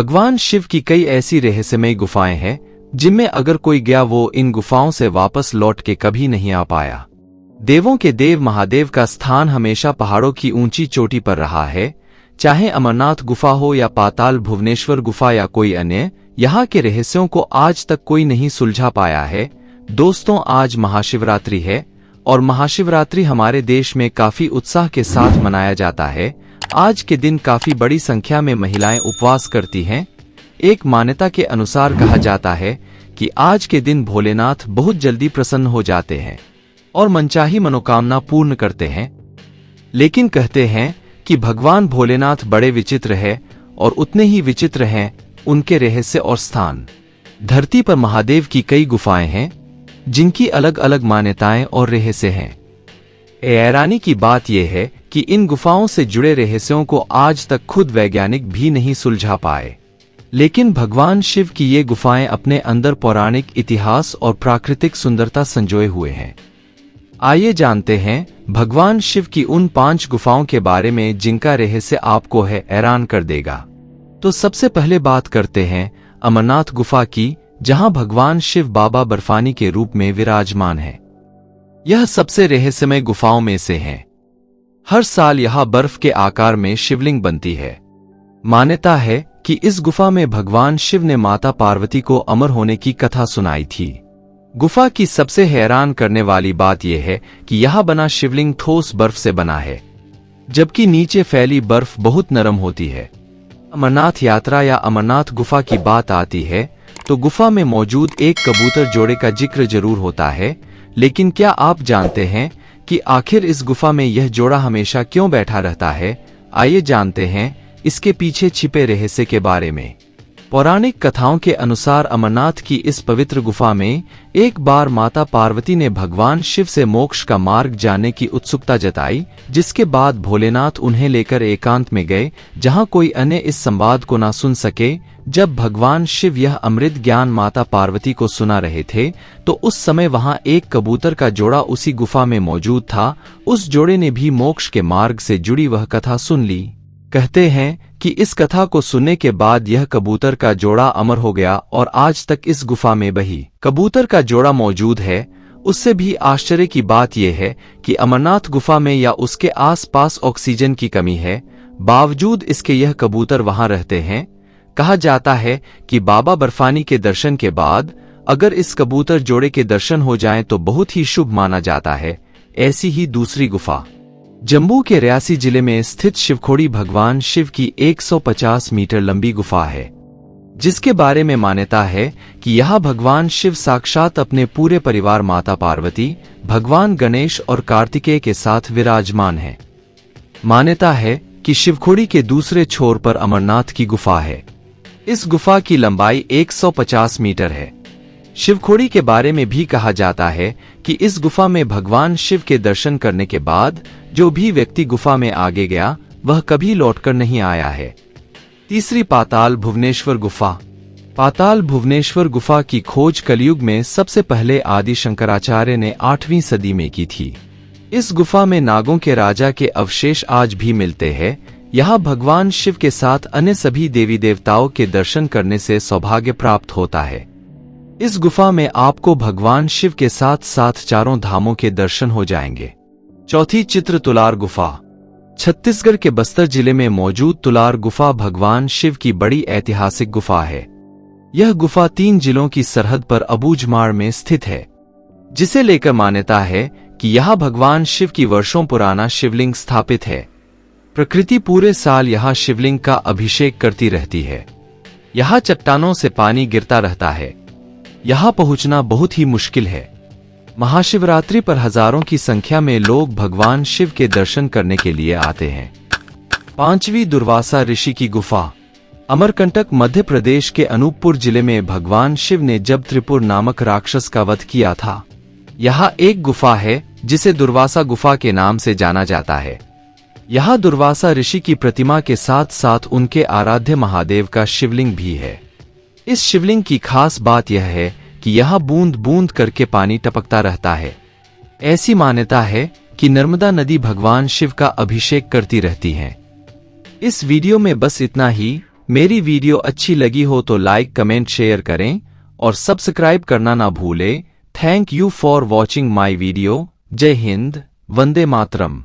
भगवान शिव की कई ऐसी रहस्यमय गुफाएं हैं जिनमें अगर कोई गया वो इन गुफाओं से वापस लौट के कभी नहीं आ पाया। देवों के देव महादेव का स्थान हमेशा पहाड़ों की ऊंची चोटी पर रहा है, चाहे अमरनाथ गुफा हो या पाताल भुवनेश्वर गुफा या कोई अन्य। यहाँ के रहस्यों को आज तक कोई नहीं सुलझा पाया है। दोस्तों, आज महाशिवरात्रि है और महाशिवरात्रि हमारे देश में काफी उत्साह के साथ मनाया जाता है। आज के दिन काफी बड़ी संख्या में महिलाएं उपवास करती हैं। एक मान्यता के अनुसार कहा जाता है कि आज के दिन भोलेनाथ बहुत जल्दी प्रसन्न हो जाते हैं और मनचाही मनोकामना पूर्ण करते हैं। लेकिन कहते हैं कि भगवान भोलेनाथ बड़े विचित्र है और उतने ही विचित्र हैं उनके रहस्य और स्थान। धरती पर महादेव की कई गुफाएं हैं जिनकी अलग अलग मान्यताएं और रहस्य हैं। हैरानी की बात यह है कि इन गुफाओं से जुड़े रहस्यों को आज तक खुद वैज्ञानिक भी नहीं सुलझा पाए। लेकिन भगवान शिव की ये गुफाएं अपने अंदर पौराणिक इतिहास और प्राकृतिक सुंदरता संजोए हुए हैं। आइए जानते हैं भगवान शिव की उन 5 गुफाओं के बारे में जिनका रहस्य आपको हैरान कर देगा। तो सबसे पहले बात करते हैं अमरनाथ गुफा की, जहां भगवान शिव बाबा बर्फानी के रूप में विराजमान है। यह सबसे रहस्यमय गुफाओं में से है। हर साल यहां बर्फ के आकार में शिवलिंग बनती है। मान्यता है कि इस गुफा में भगवान शिव ने माता पार्वती को अमर होने की कथा सुनाई थी। गुफा की सबसे हैरान करने वाली बात यह है कि यहां बना शिवलिंग ठोस बर्फ से बना है, जबकि नीचे फैली बर्फ बहुत नरम होती है। अमरनाथ यात्रा या अमरनाथ गुफा की बात आती है तो गुफा में मौजूद एक कबूतर जोड़े का जिक्र जरूर होता है। लेकिन क्या आप जानते हैं कि आखिर इस गुफा में यह जोड़ा हमेशा क्यों बैठा रहता है? आइए जानते हैं इसके पीछे छिपे रहस्य के बारे में। पौराणिक कथाओं के अनुसार अमरनाथ की इस पवित्र गुफा में एक बार माता पार्वती ने भगवान शिव से मोक्ष का मार्ग जानने की उत्सुकता जताई, जिसके बाद भोलेनाथ उन्हें लेकर एकांत में गए जहां कोई अन्य इस संवाद को ना सुन सके। जब भगवान शिव यह अमृत ज्ञान माता पार्वती को सुना रहे थे तो उस समय वहां एक कबूतर का जोड़ा उसी गुफा में मौजूद था। उस जोड़े ने भी मोक्ष के मार्ग से जुड़ी वह कथा सुन ली। कहते हैं कि इस कथा को सुनने के बाद यह कबूतर का जोड़ा अमर हो गया और आज तक इस गुफा में वही कबूतर का जोड़ा मौजूद है। उससे भी आश्चर्य की बात यह है कि अमरनाथ गुफा में या उसके आसपास ऑक्सीजन की कमी है, बावजूद इसके यह कबूतर वहां रहते हैं। कहा जाता है कि बाबा बर्फानी के दर्शन के बाद अगर इस कबूतर जोड़े के दर्शन हो जाएं तो बहुत ही शुभ माना जाता है। ऐसी ही दूसरी गुफा जम्मू के रियासी जिले में स्थित शिवखोड़ी भगवान शिव की 150 मीटर लंबी गुफा है, जिसके बारे में मान्यता है कि यहाँ भगवान शिव साक्षात अपने पूरे परिवार माता पार्वती, भगवान गणेश और कार्तिकेय के साथ विराजमान है। मान्यता है कि शिवखोड़ी के दूसरे छोर पर अमरनाथ की गुफा है। इस गुफा की लंबाई 150 मीटर है। शिवखोड़ी के बारे में भी कहा जाता है कि इस गुफा में भगवान शिव के दर्शन करने के बाद जो भी व्यक्ति गुफा में आगे गया वह कभी लौटकर नहीं आया है। तीसरी पाताल भुवनेश्वर गुफा। पाताल भुवनेश्वर गुफा की खोज कलयुग में सबसे पहले आदि शंकराचार्य ने 8वीं सदी में की थी। इस गुफा में नागों के राजा के अवशेष आज भी मिलते हैं। यहाँ भगवान शिव के साथ अन्य सभी देवी देवताओं के दर्शन करने से सौभाग्य प्राप्त होता है। इस गुफा में आपको भगवान शिव के साथ साथ चारों धामों के दर्शन हो जाएंगे। चौथी चित्र तुलार गुफा। छत्तीसगढ़ के बस्तर जिले में मौजूद तुलार गुफा भगवान शिव की बड़ी ऐतिहासिक गुफा है। यह गुफा 3 जिलों की सरहद पर अबूझमाड़ में स्थित है, जिसे लेकर मान्यता है कि यहाँ भगवान शिव की वर्षों पुराना शिवलिंग स्थापित है। प्रकृति पूरे साल यहाँ शिवलिंग का अभिषेक करती रहती है। यहाँ चट्टानों से पानी गिरता रहता है। यहाँ पहुँचना बहुत ही मुश्किल है। महाशिवरात्रि पर हजारों की संख्या में लोग भगवान शिव के दर्शन करने के लिए आते हैं। 5वीं दुर्वासा ऋषि की गुफा। अमरकंटक मध्य प्रदेश के अनूपपुर जिले में भगवान शिव ने जब त्रिपुर नामक राक्षस का वध किया था। यहाँ एक गुफा है जिसे दुर्वासा गुफा के नाम से जाना जाता है। यहाँ दुर्वासा ऋषि की प्रतिमा के साथ साथ उनके आराध्य महादेव का शिवलिंग भी है। इस शिवलिंग की खास बात यह है कि यहाँ बूंद बूंद करके पानी टपकता रहता है। ऐसी मान्यता है कि नर्मदा नदी भगवान शिव का अभिषेक करती रहती है। इस वीडियो में बस इतना ही। मेरी वीडियो अच्छी लगी हो तो लाइक कमेंट शेयर करें और सब्सक्राइब करना ना भूलें। Thank you for watching my video. जय हिंद, वंदे मातरम।